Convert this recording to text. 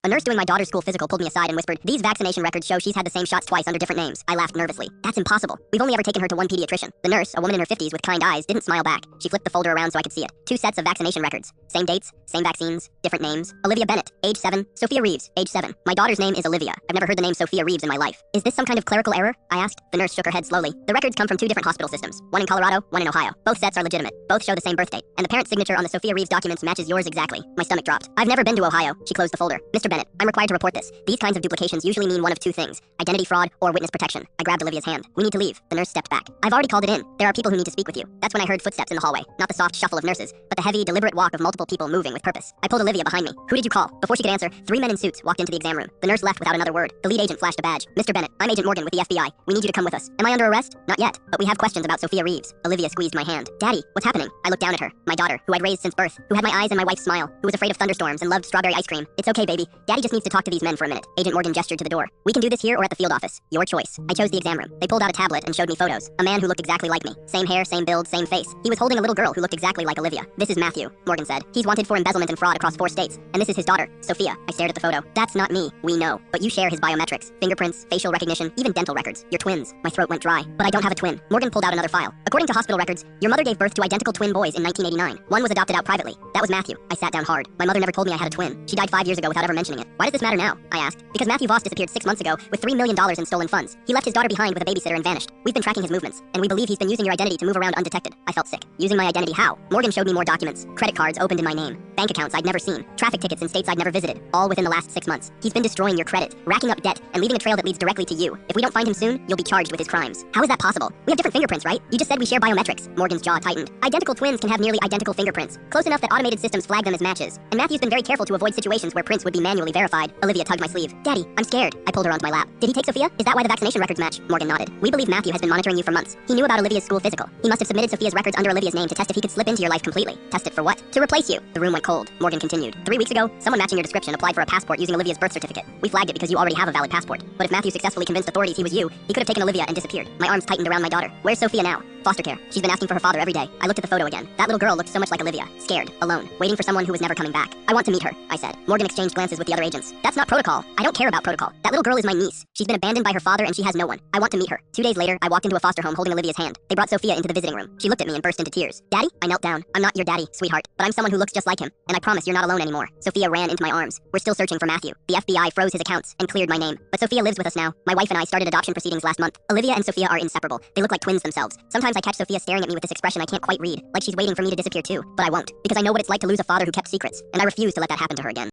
A nurse doing my daughter's school physical pulled me aside and whispered, "These vaccination records show she's had the same shots twice under different names." I laughed nervously. "That's impossible. We've only ever taken her to one pediatrician." The nurse, a woman in her 50s with kind eyes, didn't smile back. She flipped the folder around so I could see it. 2 sets of vaccination records. Same dates, same vaccines, different names. Olivia Bennett, age 7. Sophia Reeves, age 7. My daughter's name is Olivia. I've never heard the name Sophia Reeves in my life. Is this some kind of clerical error? I asked. The nurse shook her head slowly. The records come from 2 different hospital systems. One in Colorado, one in Ohio. Both sets are legitimate. Both show the same birth date. And the parent's signature on the Sophia Reeves documents matches yours exactly. My stomach dropped. I've never been to Ohio. She closed the folder. "Mr. Bennett, I'm required to report this. These kinds of duplications usually mean one of 2 things: identity fraud or witness protection." I grabbed Olivia's hand. "We need to leave." The nurse stepped back. "I've already called it in. There are people who need to speak with you." That's when I heard footsteps in the hallway. Not the soft shuffle of nurses, but the heavy, deliberate walk of multiple people moving with purpose. I pulled Olivia behind me. "Who did you call?" Before she could answer, 3 men in suits walked into the exam room. The nurse left without another word. The lead agent flashed a badge. "Mr. Bennett, I'm Agent Morgan with the FBI. We need you to come with us." "Am I under arrest?" "Not yet, but we have questions about Sophia Reeves." Olivia squeezed my hand. "Daddy, what's happening?" I looked down at her. My daughter, who I'd raised since birth, who had my eyes and my wife's smile, who was afraid of thunderstorms and loved strawberry ice cream. "It's okay, baby. Daddy just needs to talk to these men for a minute." Agent Morgan gestured to the door. "We can do this here or at the field office. Your choice." I chose the exam room. They pulled out a tablet and showed me photos. A man who looked exactly like me. Same hair, same build, same face. He was holding a little girl who looked exactly like Olivia. "This is Matthew," Morgan said. "He's wanted for embezzlement and fraud across 4 states. And this is his daughter, Sophia." I stared at the photo. "That's not me. We know. But you share his biometrics. Fingerprints, facial recognition, even dental records. You're twins." My throat went dry. "But I don't have a twin." Morgan pulled out another file. "According to hospital records, your mother gave birth to identical twin boys in 1989. One was adopted out privately. That was Matthew." I sat down hard. My mother never told me I had a twin. She died 5 years ago without ever mentioning it. "Why does this matter now?" I asked. "Because Matthew Voss disappeared 6 months ago with $3 million in stolen funds. He left his daughter behind with a babysitter and vanished. We've been tracking his movements, and we believe he's been using your identity to move around undetected." I felt sick. Using my identity how? Morgan showed me more documents. Credit cards opened in my name. Bank accounts I'd never seen. Traffic tickets in states I'd never visited. All within the last 6 months. He's been destroying your credit, racking up debt, and leaving a trail that leads directly to you. If we don't find him soon, you'll be charged with his crimes. How is that possible? We have different fingerprints, right? You just said we share biometrics. Morgan's jaw tightened. Identical twins can have nearly identical fingerprints. Close enough that automated systems flag them as matches. And Matthew's been very careful to avoid situations where prints would be manually verified. Olivia tugged my sleeve. "Daddy, I'm scared." I pulled her onto my lap. "Did he take Sophia? Is that why the vaccination records match?" Morgan nodded. "We believe Matthew has been monitoring you for months. He knew about Olivia's school physical. He must have submitted Sophia's records under Olivia's name to test if he could slip into your life completely." "Test it for what?" "To replace you." The room went cold. Morgan continued. 3 weeks ago, someone matching your description applied for a passport using Olivia's birth certificate. We flagged it because you already have a valid passport. But if Matthew successfully convinced authorities he was you, he could have taken Olivia and disappeared." My arms tightened around my daughter. "Where's Sophia now?" "Foster care. She's been asking for her father every day." I looked at the photo again. That little girl looked so much like Olivia. Scared, alone, waiting for someone who was never coming back. "I want to meet her," I said. Morgan exchanged glances with the other agents. "That's not protocol. I don't care about protocol. That little girl is my niece. She's been abandoned by her father and she has no one. I want to meet her." 2 days later, I walked into a foster home holding Olivia's hand. They brought Sophia into the visiting room. She looked at me and burst into tears. "Daddy?" I knelt down. "I'm not your daddy, sweetheart, but I'm someone who looks just like him. And I promise you're not alone anymore." Sophia ran into my arms. "We're still searching for Matthew. The FBI froze his accounts and cleared my name. But Sophia lives with us now. My wife and I started adoption proceedings last month. Olivia and Sophia are inseparable. They look like twins themselves. Sometimes I catch Sophia staring at me with this expression I can't quite read, like she's waiting for me to disappear too. But I won't, because I know what it's like to lose a father who kept secrets, and I refuse to let that happen to her again.